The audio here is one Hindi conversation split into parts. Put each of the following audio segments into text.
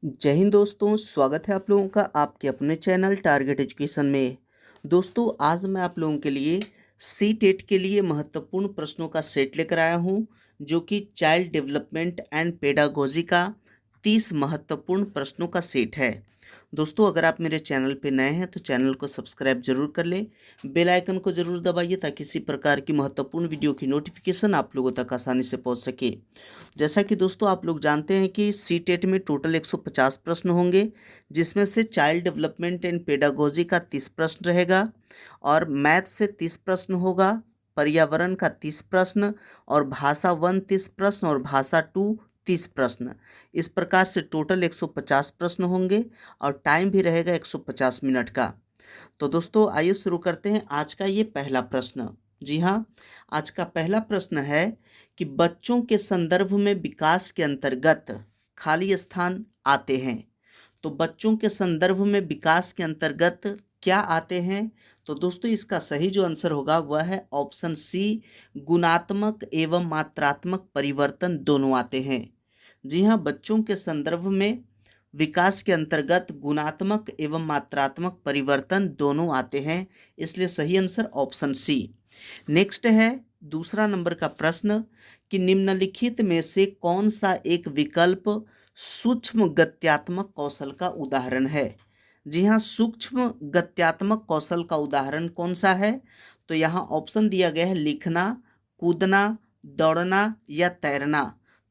जय हिंद दोस्तों, स्वागत है आप लोगों का आपके अपने चैनल टारगेट एजुकेशन में। दोस्तों, आज मैं आप लोगों के लिए सी टेट के लिए महत्वपूर्ण प्रश्नों का सेट लेकर आया हूं, जो कि चाइल्ड डेवलपमेंट एंड पेडागोजी का 30 महत्वपूर्ण प्रश्नों का सेट है। दोस्तों, अगर आप मेरे चैनल पे नए हैं तो चैनल को सब्सक्राइब जरूर कर लें, बेल आइकन को जरूर दबाइए ताकि इसी प्रकार की महत्वपूर्ण वीडियो की नोटिफिकेशन आप लोगों तक आसानी से पहुंच सके। जैसा कि दोस्तों आप लोग जानते हैं कि सी टेट में टोटल 150 प्रश्न होंगे, जिसमें से चाइल्ड डेवलपमेंट एंड पेडागोजी का 30 प्रश्न रहेगा और मैथ से 30 प्रश्न होगा, पर्यावरण का 30 प्रश्न और भाषा 1 30 प्रश्न और भाषा 2 30 प्रश्न। इस प्रकार से टोटल 150 प्रश्न होंगे और टाइम भी रहेगा 150 मिनट का। तो दोस्तों आइए शुरू करते हैं आज का ये पहला प्रश्न। जी हाँ, आज का पहला प्रश्न है कि बच्चों के संदर्भ में विकास के अंतर्गत खाली स्थान आते हैं। तो बच्चों के संदर्भ में विकास के अंतर्गत क्या आते हैं? तो दोस्तों इसका सही जो आंसर होगा वह है ऑप्शन सी, गुणात्मक एवं मात्रात्मक परिवर्तन दोनों आते हैं। जी हाँ, बच्चों के संदर्भ में विकास के अंतर्गत गुणात्मक एवं मात्रात्मक परिवर्तन दोनों आते हैं, इसलिए सही आंसर ऑप्शन सी। नेक्स्ट है दूसरा नंबर का प्रश्न कि निम्नलिखित में से कौन सा एक विकल्प सूक्ष्म गत्यात्मक कौशल का उदाहरण है? जी हाँ, सूक्ष्म गत्यात्मक कौशल का उदाहरण कौन सा है? तो यहाँ ऑप्शन दिया गया है लिखना, कूदना, दौड़ना या तैरना।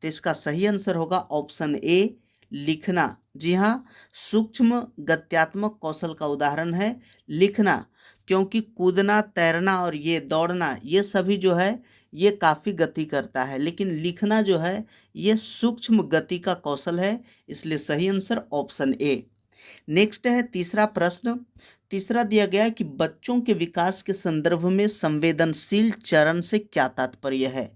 तो इसका सही आंसर होगा ऑप्शन ए, लिखना। जी हाँ, सूक्ष्म गत्यात्मक कौशल का उदाहरण है लिखना, क्योंकि कूदना, तैरना और ये दौड़ना ये सभी जो है ये काफ़ी गति करता है, लेकिन लिखना जो है ये सूक्ष्म गति का कौशल है, इसलिए सही आंसर ऑप्शन ए। नेक्स्ट है तीसरा प्रश्न। तीसरा दिया गया है कि बच्चों के विकास के संदर्भ में संवेदनशील चरण से क्या तात्पर्य है?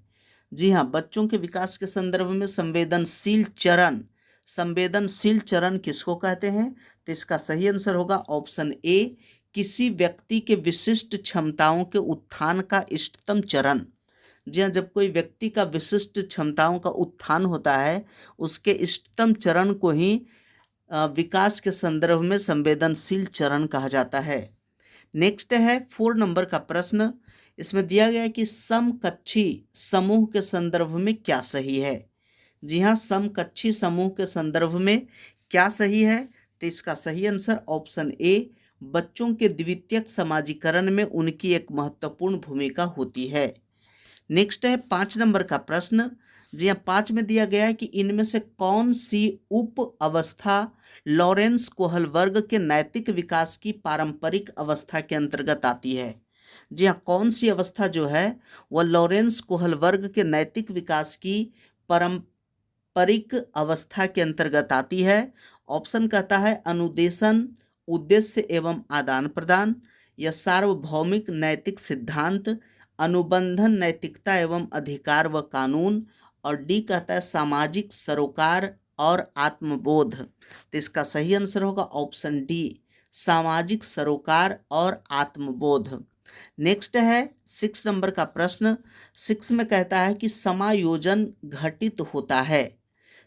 जी हाँ, बच्चों के विकास के संदर्भ में संवेदनशील चरण किसको कहते हैं? तो इसका सही आंसर होगा ऑप्शन ए, किसी व्यक्ति के विशिष्ट क्षमताओं के उत्थान का इष्टतम चरण। जी हाँ, जब कोई व्यक्ति का विशिष्ट क्षमताओं का उत्थान होता है, उसके इष्टतम चरण को ही विकास के संदर्भ में संवेदनशील चरण कहा जाता है। नेक्स्ट है 4 नंबर का प्रश्न। इसमें दिया गया है कि समकक्षी समूह के संदर्भ में क्या सही है? जी हाँ, समकक्षी समूह के संदर्भ में क्या सही है? तो इसका सही आंसर ऑप्शन ए, बच्चों के द्वितीयक समाजीकरण में उनकी एक महत्वपूर्ण भूमिका होती है। नेक्स्ट है 5 नंबर का प्रश्न। जी हाँ, 5 में दिया गया है कि इनमें से कौन सी उप अवस्था लॉरेंस कोहल वर्ग के नैतिक विकास की पारंपरिक अवस्था के अंतर्गत आती है? जी हाँ, कौन सी अवस्था जो है वह लॉरेंस कोहल वर्ग के नैतिक विकास की पारंपरिक अवस्था के अंतर्गत आती है? ऑप्शन कहता है अनुदेशन, उद्देश्य एवं आदान प्रदान या सार्वभौमिक नैतिक सिद्धांत, अनुबंधन नैतिकता एवं अधिकार व कानून, और डी कहता है सामाजिक सरोकार और आत्मबोध। तो इसका सही आंसर होगा ऑप्शन डी, सामाजिक सरोकार और आत्मबोध। नेक्स्ट है 6 नंबर का प्रश्न। 6 में कहता है कि समायोजन घटित होता है।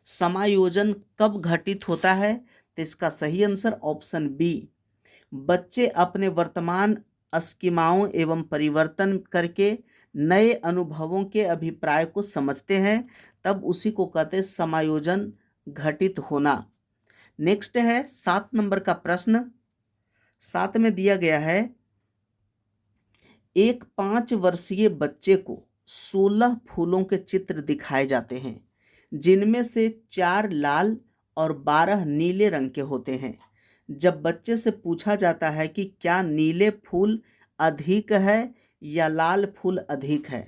समायोजन कब घटित होता है? तो इसका सही आंसर ऑप्शन बी, बच्चे अपने वर्तमान अस्किमाओं एवं परिवर्तन करके नए अनुभवों के अभिप्राय को समझते हैं, तब उसी को कहते हैं समायोजन घटित होना। नेक्स्ट है 7 नंबर का प्रश्न। 7 में दिया गया है एक 5 वर्षीय बच्चे को 16 फूलों के चित्र दिखाए जाते हैं, जिनमें से 4 लाल और 12 नीले रंग के होते हैं। जब बच्चे से पूछा जाता है कि क्या नीले फूल अधिक है या लाल फूल अधिक है,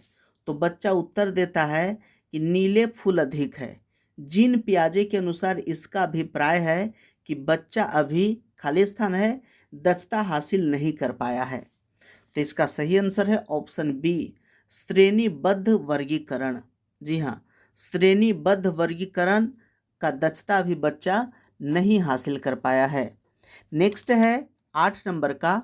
तो बच्चा उत्तर देता है कि नीले फूल अधिक है। जीन पियाजे के अनुसार इसका अभिप्राय है कि बच्चा अभी खाली स्थान है, दक्षता हासिल नहीं कर पाया है। तो इसका सही आंसर है ऑप्शन बी, श्रेणीबद्ध वर्गीकरण। जी हाँ, श्रेणीबद्ध वर्गीकरण का दक्षता अभी बच्चा नहीं हासिल कर पाया है। नेक्स्ट है 8 नंबर का।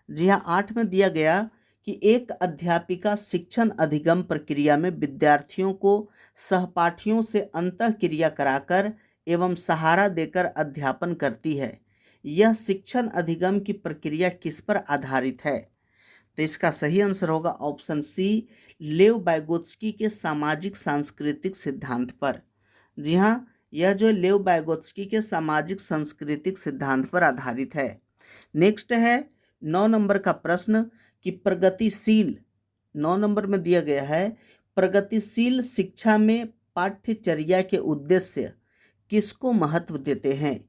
जी हाँ, 8 में दिया गया कि एक अध्यापिका शिक्षण अधिगम प्रक्रिया में विद्यार्थियों को सहपाठियों से अंतःक्रिया कराकर एवं सहारा देकर अध्यापन करती है। यह शिक्षण अधिगम की प्रक्रिया किस पर आधारित है? तो इसका सही आंसर होगा ऑप्शन सी, लेव वाइगोत्स्की के सामाजिक सांस्कृतिक सिद्धांत पर। जी हाँ, यह जो लेव वाइगोत्स्की के सामाजिक सांस्कृतिक सिद्धांत पर आधारित है। नेक्स्ट है 9 नंबर का प्रश्न कि प्रगतिशील, 9 नंबर में दिया गया है, प्रगतिशील शिक्षा में पाठ्यचर्या के उद्देश्य किसको महत्व देते हैं?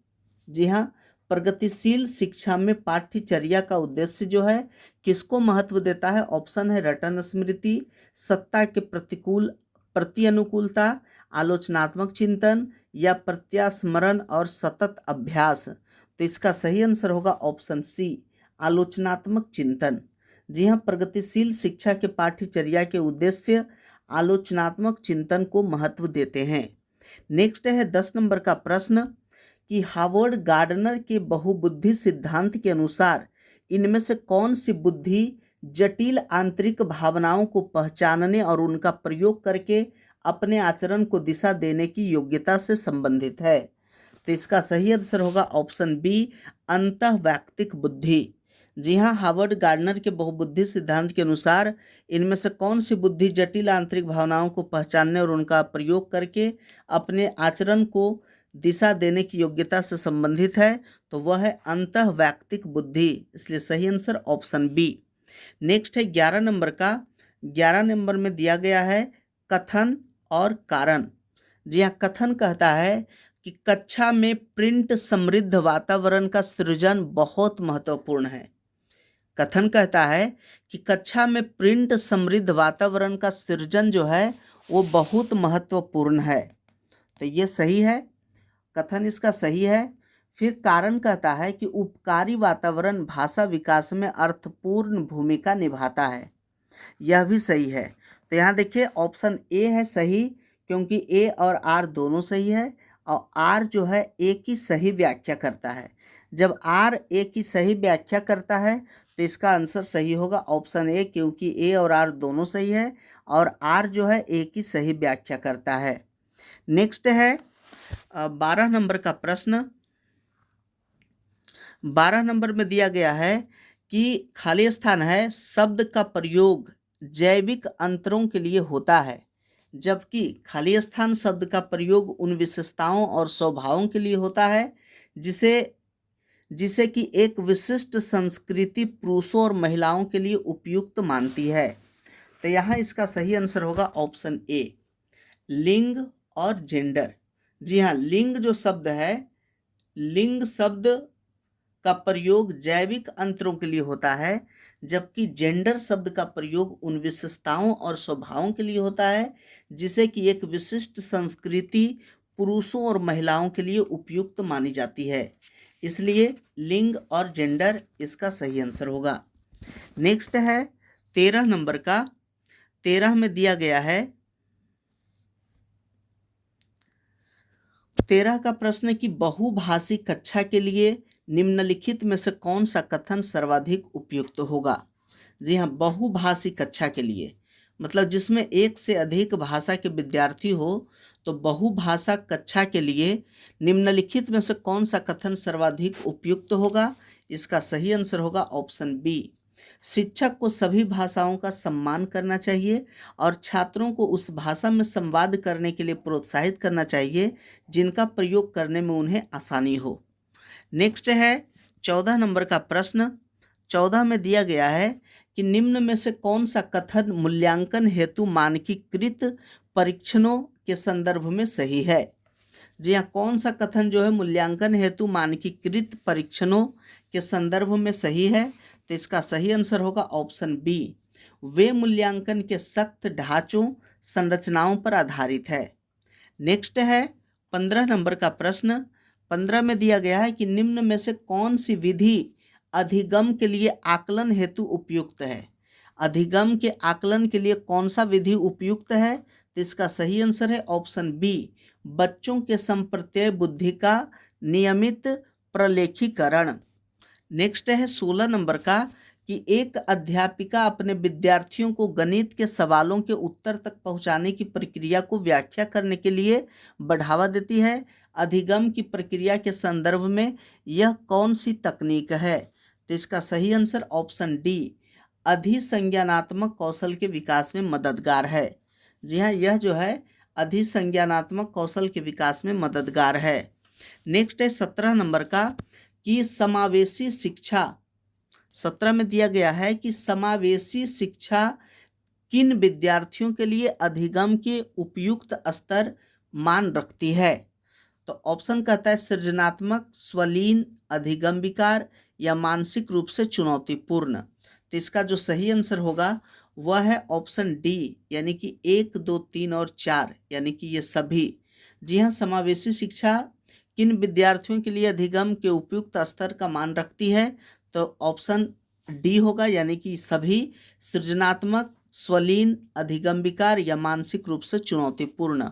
जी हाँ, प्रगतिशील शिक्षा में पाठ्यचर्या का उद्देश्य जो है किसको महत्व देता है? ऑप्शन है रटन स्मृति, सत्ता के प्रति अनुकूलता, आलोचनात्मक चिंतन या प्रत्यास्मरण और सतत अभ्यास। तो इसका सही आंसर होगा ऑप्शन सी, आलोचनात्मक चिंतन। जी हाँ, प्रगतिशील शिक्षा के पाठ्यचर्या के उद्देश्य आलोचनात्मक चिंतन को महत्व देते हैं। नेक्स्ट है 10 नंबर का प्रश्न कि हार्वर्ड गार्डनर के बहुबुद्धि सिद्धांत के अनुसार इनमें से कौन सी बुद्धि जटिल आंतरिक भावनाओं को पहचानने और उनका प्रयोग करके अपने आचरण को दिशा देने की योग्यता से संबंधित है? तो इसका सही आंसर होगा ऑप्शन बी, अंतःवैयक्तिक बुद्धि। जी हाँ, हार्वर्ड गार्डनर के बहुबुद्धि सिद्धांत के अनुसार इनमें से कौन सी बुद्धि जटिल आंतरिक भावनाओं को पहचानने और उनका प्रयोग करके अपने आचरण को दिशा देने की योग्यता से संबंधित है? तो वह है अंतःवैयक्तिक बुद्धि, इसलिए सही आंसर ऑप्शन बी। नेक्स्ट है 11 नंबर का, 11 नंबर में दिया गया है कथन और कारण। जी हाँ, कथन कहता है कि कक्षा में प्रिंट समृद्ध वातावरण का सृजन बहुत महत्वपूर्ण है। कथन कहता है कि कक्षा में प्रिंट समृद्ध वातावरण का सृजन जो है वो बहुत महत्वपूर्ण है। तो ये सही है, कथन इसका सही है। फिर कारण कहता है कि उपकारी वातावरण भाषा विकास में अर्थपूर्ण भूमिका निभाता है। यह भी सही है। तो यहाँ देखिए ऑप्शन ए है सही, क्योंकि ए और आर दोनों सही है और आर जो है ए की सही व्याख्या करता है। जब आर ए की सही व्याख्या करता है तो इसका आंसर सही होगा ऑप्शन ए, क्योंकि ए और आर दोनों सही है और आर जो है ए की सही व्याख्या करता है। नेक्स्ट है 12 नंबर का प्रश्न। 12 नंबर में दिया गया है कि खाली स्थान है, शब्द का प्रयोग जैविक अंतरों के लिए होता है, जबकि खाली स्थान शब्द का प्रयोग उन विशेषताओं और स्वभावों के लिए होता है जिसे कि एक विशिष्ट संस्कृति पुरुषों और महिलाओं के लिए उपयुक्त मानती है। तो यहाँ इसका सही आंसर होगा ऑप्शन ए, लिंग और जेंडर। जी हाँ, लिंग जो शब्द है, लिंग शब्द का प्रयोग जैविक अंतरों के लिए होता है, जबकि जेंडर शब्द का प्रयोग उन विशेषताओं और स्वभावों के लिए होता है जिसे कि एक विशिष्ट संस्कृति पुरुषों और महिलाओं के लिए उपयुक्त मानी जाती है। इसलिए लिंग और जेंडर इसका सही आंसर होगा। नेक्स्ट है 13 नंबर का, 13 में दिया गया है 13 का प्रश्न कि बहुभाषी कक्षा के लिए निम्नलिखित में से कौन सा कथन सर्वाधिक उपयुक्त होगा? जी हाँ, बहुभाषी कक्षा के लिए मतलब जिसमें एक से अधिक भाषा के विद्यार्थी हो, तो बहुभाषा कक्षा के लिए निम्नलिखित में से कौन सा कथन सर्वाधिक उपयुक्त होगा? इसका सही आंसर होगा ऑप्शन बी, शिक्षक को सभी भाषाओं का सम्मान करना चाहिए और छात्रों को उस भाषा में संवाद करने के लिए प्रोत्साहित करना चाहिए जिनका प्रयोग करने में उन्हें आसानी हो। नेक्स्ट है 14 नंबर का प्रश्न। 14 में दिया गया है कि निम्न में से कौन सा कथन मूल्यांकन हेतु मानकीकृत परीक्षणों के संदर्भ में सही है? जी हाँ, कौन सा कथन जो है मूल्यांकन हेतु मानकीकृत परीक्षणों के संदर्भ में सही है? तो इसका सही आंसर होगा ऑप्शन बी, वे मूल्यांकन के सख्त ढांचों संरचनाओं पर आधारित है। नेक्स्ट है 15 नंबर का प्रश्न। 15 में दिया गया है कि निम्न में से कौन सी विधि अधिगम के लिए आकलन हेतु उपयुक्त है? अधिगम के आकलन के लिए कौन सा विधि उपयुक्त है? तो इसका सही आंसर है ऑप्शन बी, बच्चों के संप्रत्यय बुद्धि का नियमित प्रलेखीकरण। नेक्स्ट है 16 नंबर का कि एक अध्यापिका अपने विद्यार्थियों को गणित के सवालों के उत्तर तक पहुंचाने की प्रक्रिया को व्याख्या करने के लिए बढ़ावा देती है। अधिगम की प्रक्रिया के संदर्भ में यह कौन सी तकनीक है? तो इसका सही आंसर ऑप्शन डी, अधिसंज्ञानात्मक कौशल के विकास में मददगार है। जी हाँ, यह जो है अधिसंज्ञानात्मक कौशल के विकास में मददगार है। नेक्स्ट है 17 नंबर का कि समावेशी शिक्षा, 17 में दिया गया है कि समावेशी शिक्षा किन विद्यार्थियों के लिए अधिगम के उपयुक्त स्तर मान रखती है? तो ऑप्शन कहता है सृजनात्मक, स्वलीन, अधिगम विकार या मानसिक रूप से चुनौतीपूर्ण। तो इसका जो सही आंसर होगा वह है ऑप्शन डी, यानी कि 1, 2, 3 और 4, यानी कि ये सभी। जी हाँ, समावेशी शिक्षा किन विद्यार्थियों के लिए अधिगम के उपयुक्त स्तर का मान रखती है? तो ऑप्शन डी होगा, यानी कि सभी, सृजनात्मक, स्वलीन, अधिगम विकार या मानसिक रूप से चुनौतीपूर्ण।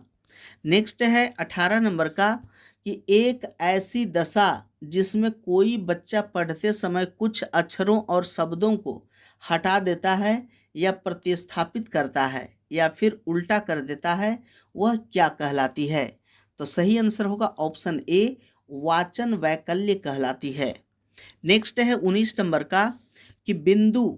नेक्स्ट है 18 नंबर का कि एक ऐसी दशा जिसमें कोई बच्चा पढ़ते समय कुछ अक्षरों और शब्दों को हटा देता है या प्रतिस्थापित करता है या फिर उल्टा कर देता है, वह क्या कहलाती है? तो सही आंसर होगा ऑप्शन ए, वाचन वैकल्य कहलाती है। नेक्स्ट है 19 नंबर का कि बिंदु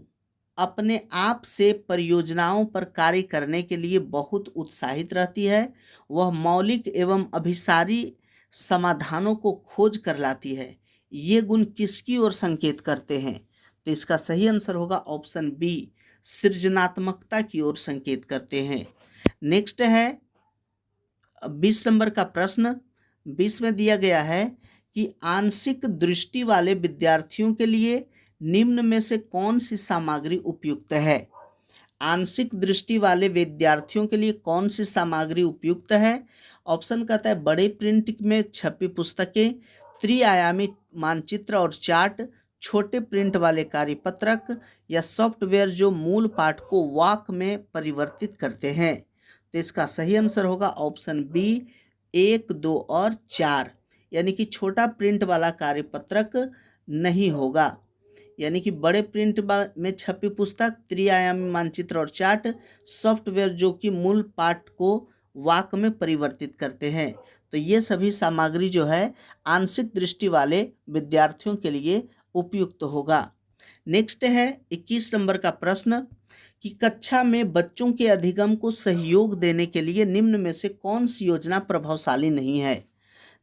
अपने आप से परियोजनाओं पर कार्य करने के लिए बहुत उत्साहित रहती है। वह मौलिक एवं अभिसारी समाधानों को खोज कर लाती है। ये गुण किसकी ओर संकेत करते हैं? तो इसका सही आंसर होगा ऑप्शन बी, सृजनात्मकता की ओर संकेत करते हैं। नेक्स्ट है 20 नंबर का प्रश्न। 20 में दिया गया है कि आंशिक दृष्टि वाले विद्यार्थियों के लिए निम्न में से कौन सी सामग्री उपयुक्त है? आंशिक दृष्टि वाले विद्यार्थियों के लिए कौन सी सामग्री उपयुक्त है? ऑप्शन कहता है बड़े प्रिंट में छपी पुस्तकें, त्रिआयामी मानचित्र और चार्ट, छोटे प्रिंट वाले कार्यपत्रक या सॉफ्टवेयर जो मूल पाठ को वाक में परिवर्तित करते हैं। तो इसका सही आंसर होगा ऑप्शन बी, 1, 2 और 4, यानी कि छोटा प्रिंट वाला कार्यपत्रक नहीं होगा, यानी कि बड़े प्रिंट में छपी पुस्तक, त्रिआयामी मानचित्र और चार्ट, सॉफ्टवेयर जो कि मूल पाठ को वाक में परिवर्तित करते हैं। तो ये सभी सामग्री जो है आंशिक दृष्टि वाले विद्यार्थियों के लिए उपयुक्त होगा। नेक्स्ट है 21 नंबर का प्रश्न कि कक्षा में बच्चों के अधिगम को सहयोग देने के लिए निम्न में से कौन सी योजना प्रभावशाली नहीं है?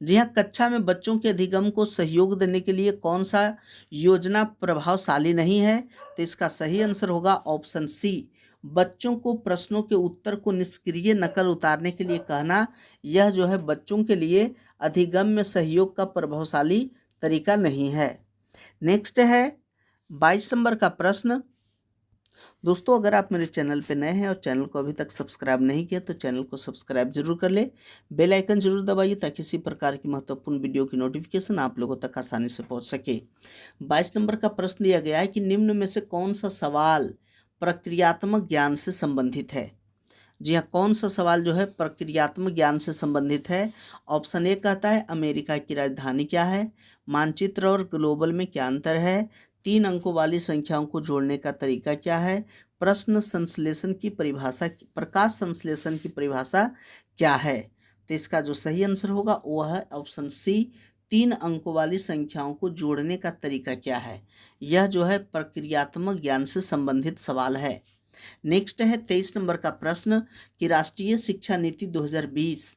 जी हाँ, कक्षा में बच्चों के अधिगम को सहयोग देने के लिए कौन सा योजना प्रभावशाली नहीं है? तो इसका सही आंसर होगा ऑप्शन सी, बच्चों को प्रश्नों के उत्तर को निष्क्रिय नकल उतारने के लिए कहना। यह जो है बच्चों के लिए अधिगम में सहयोग का प्रभावशाली तरीका नहीं है। नेक्स्ट है 22 नंबर का प्रश्न। दोस्तों, अगर आप मेरे चैनल पे नए हैं और चैनल को अभी तक सब्सक्राइब नहीं किया तो चैनल को सब्सक्राइब जरूर कर ले, बेल आइकन जरूर दबाइए ताकि इसी प्रकार की महत्वपूर्ण वीडियो की नोटिफिकेशन आप लोगों तक आसानी से पहुंच सके। 22 नंबर का प्रश्न दिया गया है कि निम्न में से कौन सा सवाल प्रक्रियात्मक ज्ञान से संबंधित है? जी हाँ, कौन सा सवाल जो है प्रक्रियात्मक ज्ञान से संबंधित है? ऑप्शन ए कहता है अमेरिका की राजधानी क्या है, मानचित्र और ग्लोबल में क्या अंतर है, 3 अंकों वाली संख्याओं को जोड़ने का तरीका क्या है, प्रश्न संश्लेषण की परिभाषा, प्रकाश संश्लेषण की परिभाषा क्या है? तो इसका जो सही आंसर होगा वह है ऑप्शन सी, 3 अंकों वाली संख्याओं को जोड़ने का तरीका क्या है। यह जो है प्रक्रियात्मक ज्ञान से संबंधित सवाल है। नेक्स्ट है 23 नंबर का प्रश्न कि राष्ट्रीय शिक्षा नीति 2020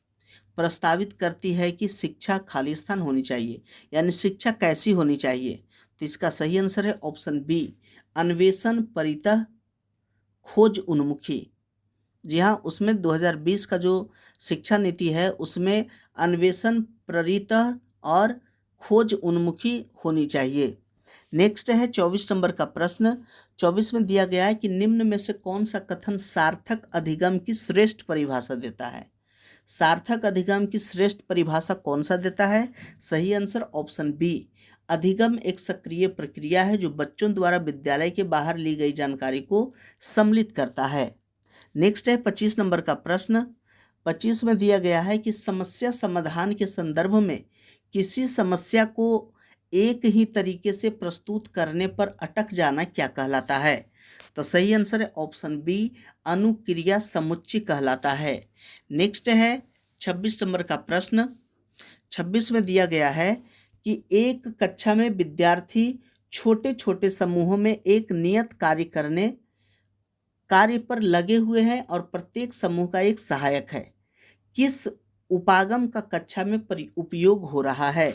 प्रस्तावित करती है कि शिक्षा खालिस्तान होनी चाहिए, यानी शिक्षा कैसी होनी चाहिए? तो इसका सही आंसर है ऑप्शन बी, अन्वेषण परितः खोज उन्मुखी। जी हाँ, उसमें 2020 का जो शिक्षा नीति है उसमें अन्वेषण परितः और खोज उन्मुखी होनी चाहिए। नेक्स्ट है 24 नंबर का प्रश्न। 24 में दिया गया है कि निम्न में से कौन सा कथन सार्थक अधिगम की श्रेष्ठ परिभाषा देता है? सार्थक अधिगम की श्रेष्ठ परिभाषा कौन सा देता है? सही आंसर ऑप्शन बी, अधिगम एक सक्रिय प्रक्रिया है जो बच्चों द्वारा विद्यालय के बाहर ली गई जानकारी को सम्मिलित करता है। नेक्स्ट है 25 नंबर का प्रश्न। 25 में दिया गया है कि समस्या समाधान के संदर्भ में किसी समस्या को एक ही तरीके से प्रस्तुत करने पर अटक जाना क्या कहलाता है? तो सही आंसर है ऑप्शन बी, अनुक्रिया समुच्चय कहलाता है। नेक्स्ट है 26 नंबर का प्रश्न। 26 में दिया गया है कि एक कक्षा में विद्यार्थी छोटे छोटे समूहों में एक नियत कार्य पर लगे हुए हैं और प्रत्येक समूह का एक सहायक है। किस उपागम का कक्षा में उपयोग हो रहा है?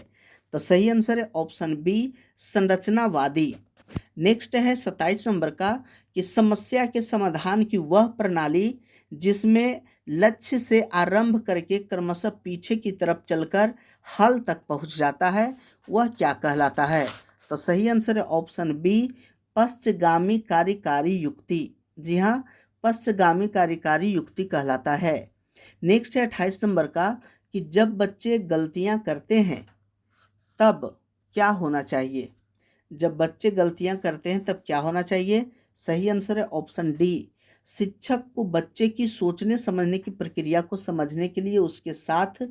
तो सही आंसर है ऑप्शन बी, संरचनावादी। नेक्स्ट है 27 नंबर का कि समस्या के समाधान की वह प्रणाली जिसमें लक्ष्य से आरंभ करके क्रमशः पीछे की तरफ चलकर हल तक पहुंच जाता है, वह क्या कहलाता है? तो सही आंसर है ऑप्शन बी, पश्चगामी कार्यकारी युक्ति। जी हाँ, पश्चगामी कार्यकारी युक्ति कहलाता है। नेक्स्ट है 28 नंबर का कि जब बच्चे गलतियां करते हैं तब क्या होना चाहिए? जब बच्चे गलतियां करते हैं तब क्या होना चाहिए? सही आंसर है ऑप्शन डी, शिक्षक को बच्चे की सोचने समझने की प्रक्रिया को समझने के लिए उसके साथ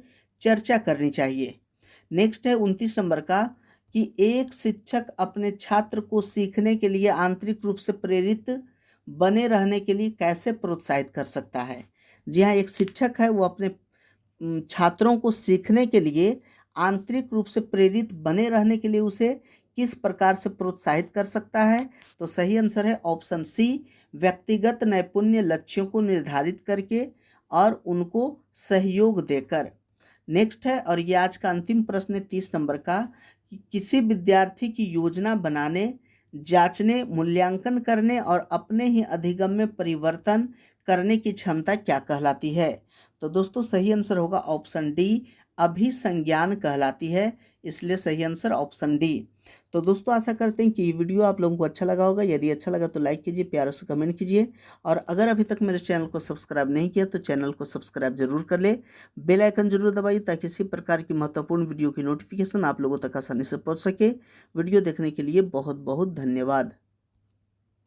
चर्चा करनी चाहिए। नेक्स्ट है 29 नंबर का कि एक शिक्षक अपने छात्र को सीखने के लिए आंतरिक रूप से प्रेरित बने रहने के लिए कैसे प्रोत्साहित कर सकता है? जी हाँ, एक शिक्षक है वो अपने छात्रों को सीखने के लिए आंतरिक रूप से प्रेरित बने रहने के लिए उसे किस प्रकार से प्रोत्साहित कर सकता है? तो सही आंसर है ऑप्शन सी, व्यक्तिगत नैपुण्य लक्ष्यों को निर्धारित करके और उनको सहयोग देकर। नेक्स्ट है और ये आज का अंतिम प्रश्न है 30 नंबर का कि किसी विद्यार्थी की योजना बनाने, जांचने, मूल्यांकन करने और अपने ही अधिगम में परिवर्तन करने की क्षमता क्या कहलाती है? तो दोस्तों सही आंसर होगा ऑप्शन डी, अभिसंज्ञान कहलाती है, इसलिए सही आंसर ऑप्शन डी। तो दोस्तों आशा करते हैं कि ये वीडियो आप लोगों को अच्छा लगा होगा। यदि अच्छा लगा तो लाइक कीजिए, प्यार से कमेंट कीजिए और अगर अभी तक मेरे चैनल को सब्सक्राइब नहीं किया तो चैनल को सब्सक्राइब जरूर कर ले, बेल आइकन जरूर दबाइए ताकि इसी प्रकार की महत्वपूर्ण वीडियो की नोटिफिकेशन आप लोगों तक आसानी से पहुंच सके। वीडियो देखने के लिए बहुत बहुत धन्यवाद।